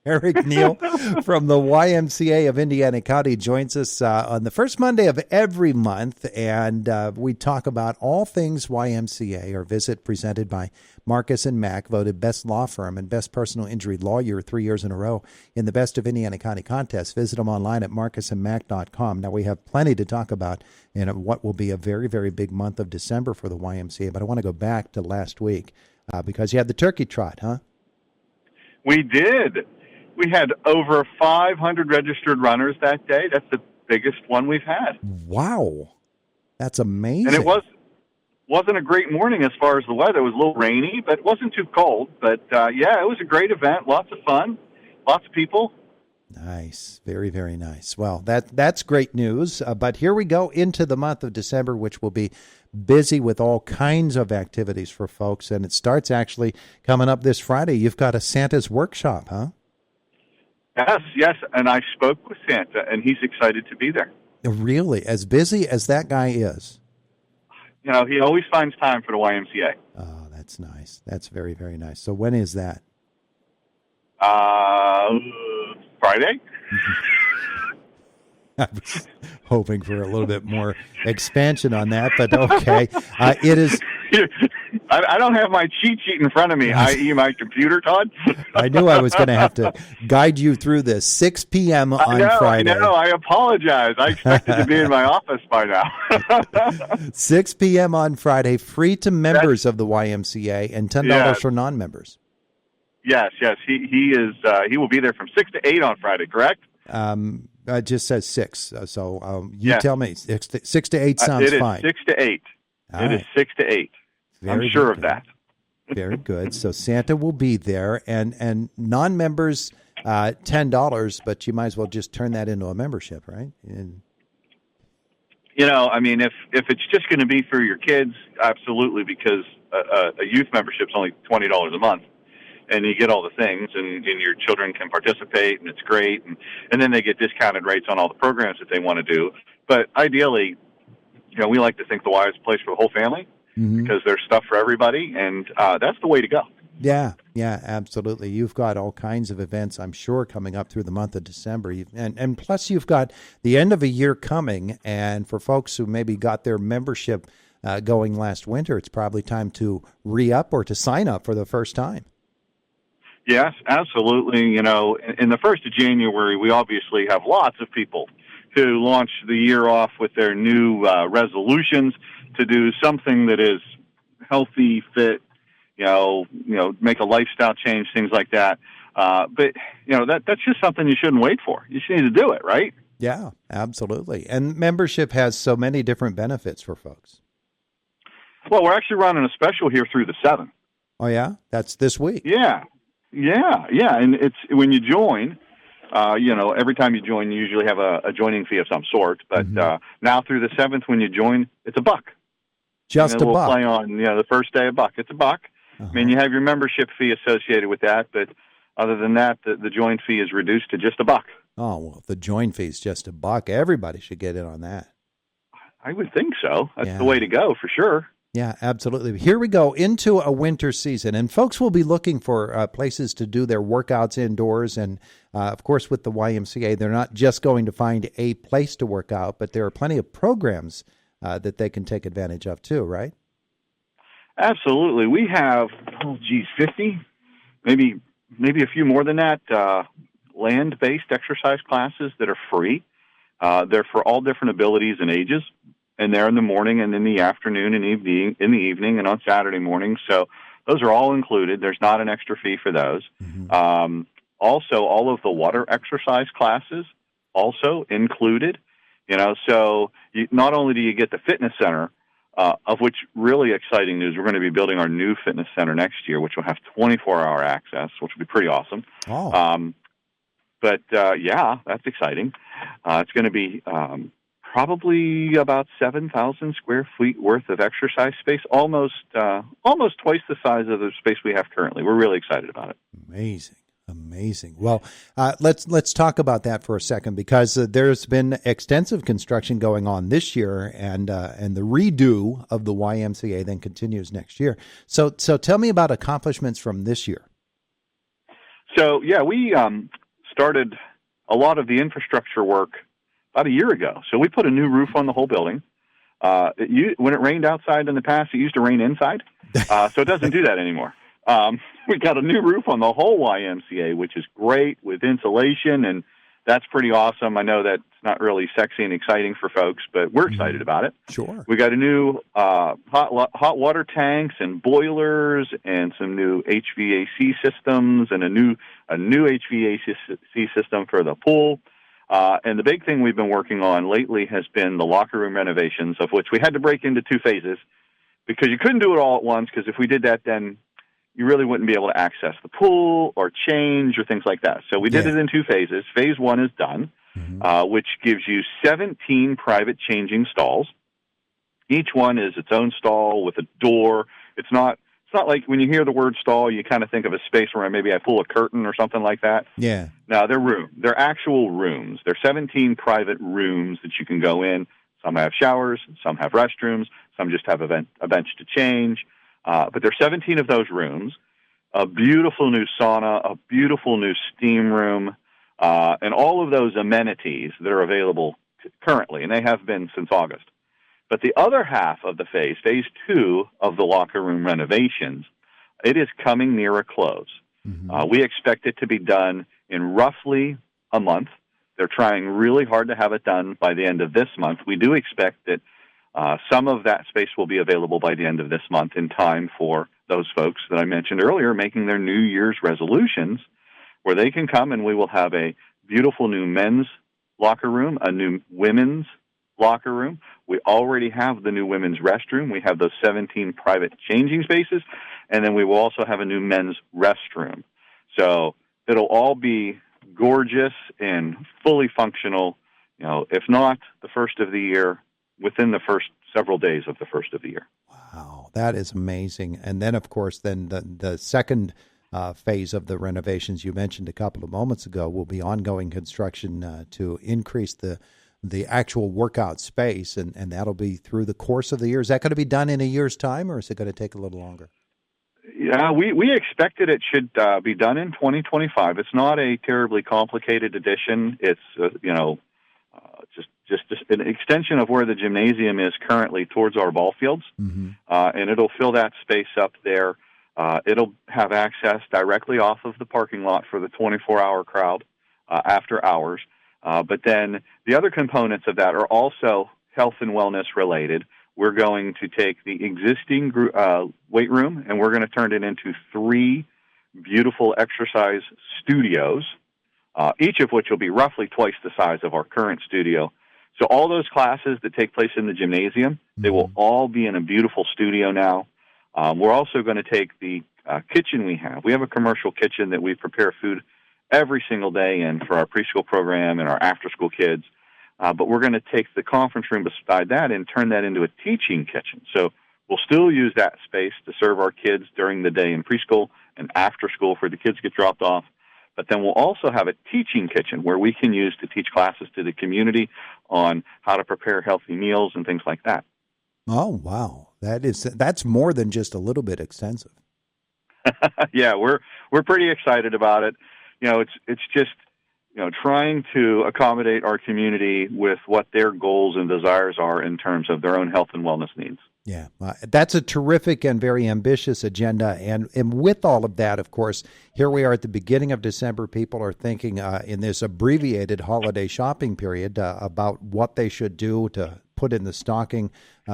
Eric Neal from the YMCA of Indiana County joins us on the first Monday of every month, and we talk about all things YMCA. Our visit presented by Marcus and Mack, voted best law firm and best personal injury lawyer 3 years in a row in the Best of Indiana County contest. Visit them online at marcusandmack.com. Now, we have plenty to talk about in what will be a very, very big month of December for the YMCA, but I want to go back to last week because you had the turkey trot, huh? We did. We had over 500 registered runners that day. That's the biggest one we've had. Wow. That's amazing. And it wasn't a great morning as far as the weather. It was a little rainy, but it wasn't too cold. But, yeah, it was a great event. Lots of fun. Lots of people. Nice. Very, very nice. Well, that's great news. But here we go into the month of December, which will be busy with all kinds of activities for folks. And it starts actually coming up this Friday. You've got a Santa's workshop, huh? Yes, and I spoke with Santa, and he's excited to be there. Really? As busy as that guy is? You know, he always finds time for the YMCA. Oh, that's nice. That's very, very nice. So when is that? Friday? I was hoping for a little bit more expansion on that, but okay. It is... I don't have my cheat sheet in front of me, i.e. my computer, Todd. I knew I was going to have to guide you through this. 6 p.m. on Friday. I know. I apologize. I expected to be in my office by now. 6 p.m. on Friday, free to members of the YMCA and $10 for non-members. Yes. He will be there from 6 to 8 on Friday, correct? It just says 6. So you tell me. 6 to 8 sounds fine. It is 6 to 8. It is 6 to 8. I'm sure of that. Very good. So Santa will be there, and non-members, $10, but you might as well just turn that into a membership, right? You know, I mean, if it's just going to be for your kids, absolutely, because a youth membership's only $20 a month, and you get all the things, and your children can participate, and it's great, and then they get discounted rates on all the programs that they want to do. But ideally, you know, we like to think the Y is a place for the whole family. Mm-hmm. Because there's stuff for everybody, and that's the way to go. Yeah, absolutely. You've got all kinds of events, I'm sure, coming up through the month of December. And plus you've got the end of a year coming, and for folks who maybe got their membership going last winter, it's probably time to re-up or to sign up for the first time. Yes, absolutely. You know, in the 1st of January, we obviously have lots of people who launch the year off with their new resolutions to do something that is healthy, fit, you know, make a lifestyle change, things like that. But, you know, that's just something you shouldn't wait for. You just need to do it, right? Yeah, absolutely. And membership has so many different benefits for folks. Well, we're actually running a special here through the 7th. Oh, yeah? That's this week. Yeah. And it's when you join... you know, every time you join, you usually have a joining fee of some sort. But now through the 7th, when you join, it's $1. Just $1. We'll play on, the first day $1. It's $1. I mean, you have your membership fee associated with that, but other than that, the join fee is reduced to just $1. Oh, well, if the join fee is just $1, everybody should get in on that. I would think so. That's the way to go, for sure. Yeah, absolutely. Here we go into a winter season, and folks will be looking for places to do their workouts indoors. And, of course, with the YMCA, they're not just going to find a place to work out, but there are plenty of programs that they can take advantage of too, right? Absolutely. We have, 50, maybe a few more than that, land-based exercise classes that are free. They're for all different abilities and ages. And they're in the morning and in the afternoon and in the evening and on Saturday morning. So those are all included. There's not an extra fee for those. Mm-hmm. Also, all of the water exercise classes also included. So not only do you get the fitness center, of which really exciting news, we're going to be building our new fitness center next year, which will have 24-hour access, which will be pretty awesome. Oh. But that's exciting. It's going to be probably about 7,000 square feet worth of exercise space, almost twice the size of the space we have currently. We're really excited about it. Amazing. Well, let's talk about that for a second, because there's been extensive construction going on this year, and the redo of the YMCA then continues next year. So tell me about accomplishments from this year. So we started a lot of the infrastructure work about a year ago. So we put a new roof on the whole building. When it rained outside in the past, it used to rain inside. So it doesn't do that anymore. We got a new roof on the whole YMCA, which is great with insulation, and that's pretty awesome. I know that's not really sexy and exciting for folks, but we're excited about it. Sure. We got a new hot water tanks and boilers and some new HVAC systems and a new HVAC system for the pool. And the big thing we've been working on lately has been the locker room renovations, of which we had to break into 2 phases because you couldn't do it all at once, because if we did that, then you really wouldn't be able to access the pool or change or things like that. So we did it in 2 phases. Phase 1 is done, which gives you 17 private changing stalls. Each one is its own stall with a door. It's not like when you hear the word stall, you kind of think of a space where maybe I pull a curtain or something like that. Yeah. No, they're actual rooms. They're 17 private rooms that you can go in. Some have showers, some have restrooms, some just have a bench to change. But there's 17 of those rooms, a beautiful new sauna, a beautiful new steam room, and all of those amenities that are available currently, and they have been since August. But the other half of the phase 2 of the locker room renovations, it is coming near a close. We expect it to be done in roughly a month. They're trying really hard to have it done by the end of this month. We do expect that some of that space will be available by the end of this month in time for those folks that I mentioned earlier making their New Year's resolutions, where they can come and we will have a beautiful new men's locker room, a new women's locker room. We already have the new women's restroom. We have those 17 private changing spaces, and then we will also have a new men's restroom. So it'll all be gorgeous and fully functional, if not the first of the year, within the first several days of the first of the year. Wow, that is amazing. And then, of course, the second phase of the renovations you mentioned a couple of moments ago will be ongoing construction to increase the actual workout space, and that'll be through the course of the year. Is that going to be done in a year's time, or is it going to take a little longer? Yeah, we expected it should be done in 2025. It's not a terribly complicated addition. It's just an extension of where the gymnasium is currently towards our ball fields, and it'll fill that space up there. It'll have access directly off of the parking lot for the 24-hour crowd after hours. But then the other components of that are also health and wellness related. We're going to take the existing weight room, and we're going to turn it into 3 beautiful exercise studios, each of which will be roughly twice the size of our current studio. So all those classes that take place in the gymnasium, they will all be in a beautiful studio now. We're also going to take the kitchen we have. We have a commercial kitchen that we prepare food every single day in for our preschool program and our after-school kids. But we're going to take the conference room beside that and turn that into a teaching kitchen. So we'll still use that space to serve our kids during the day in preschool and after school for the kids get dropped off. But then we'll also have a teaching kitchen where we can use to teach classes to the community on how to prepare healthy meals and things like that. Oh, wow. That's more than just a little bit extensive. Yeah, we're pretty excited about it. It's just trying to accommodate our community with what their goals and desires are in terms of their own health and wellness needs. Yeah, that's a terrific and very ambitious agenda. And with all of that, of course, here we are at the beginning of December. People are thinking in this abbreviated holiday shopping period about what they should do to put in the stocking.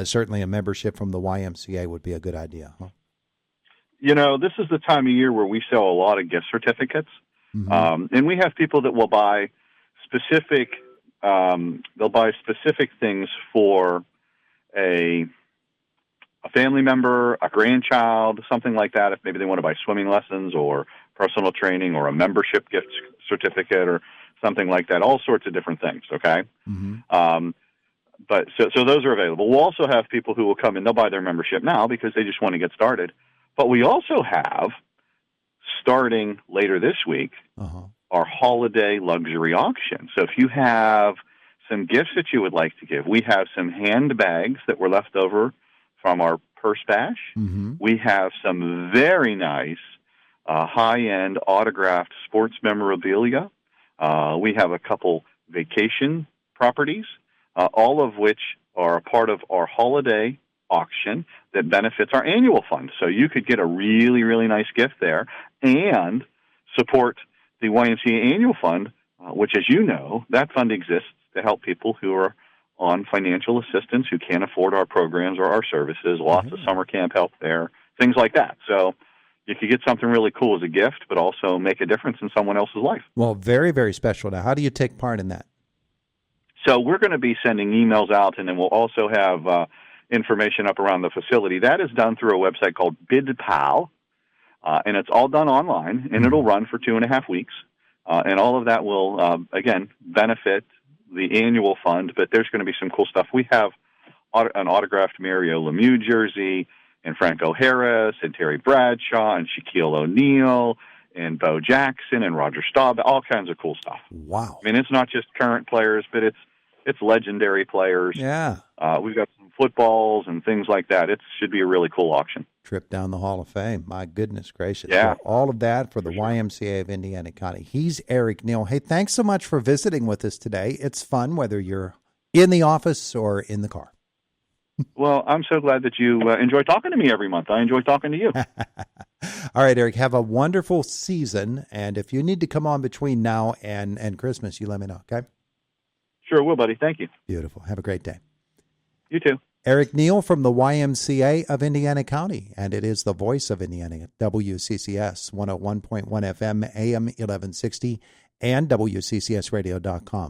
Certainly a membership from the YMCA would be a good idea. Huh? This is the time of year where we sell a lot of gift certificates. And we have people that will buy specific things for a family member, a grandchild, something like that. If maybe they want to buy swimming lessons or personal training or a membership gift certificate or something like that, all sorts of different things. Okay. But so those are available. We'll also have people who will come and they'll buy their membership now because they just want to get started. But we also have, starting later this week, our holiday luxury auction. So if you have some gifts that you would like to give, we have some handbags that were left over from our purse bash. We have some very nice high-end autographed sports memorabilia. We have a couple vacation properties, all of which are a part of our holiday auction that benefits our annual fund. So you could get a really, really nice gift there and support the YMCA annual fund, which, as you know, that fund exists to help people who are on financial assistance, who can't afford our programs or our services, lots of summer camp help there, things like that. So you could get something really cool as a gift, but also make a difference in someone else's life. Well, very, very special. Now, how do you take part in that? So we're going to be sending emails out, and then we'll also have information up around the facility. That is done through a website called BidPal, and it's all done online, and it'll run for 2.5 weeks. And all of that will, again, benefit the annual fund, but there's going to be some cool stuff. We have an autographed Mario Lemieux jersey, and Franco Harris, and Terry Bradshaw, and Shaquille O'Neal, and Bo Jackson, and Roger Staub, all kinds of cool stuff. Wow. I mean, it's not just current players, but it's legendary players. Yeah. We've got some footballs and things like that. It should be a really cool auction. Trip down the Hall of Fame. My goodness gracious. Yeah. Well, all of that for the YMCA of Indiana County. He's Eric Neal. Hey, thanks so much for visiting with us today. It's fun whether you're in the office or in the car. Well, I'm so glad that you enjoy talking to me every month. I enjoy talking to you. All right, Eric, have a wonderful season. And if you need to come on between now and Christmas, you let me know, okay? Sure will, buddy. Thank you. Beautiful. Have a great day. You too. Eric Neal from the YMCA of Indiana County, and it is the voice of Indiana, WCCS 101.1 FM, AM 1160, and WCCSradio.com.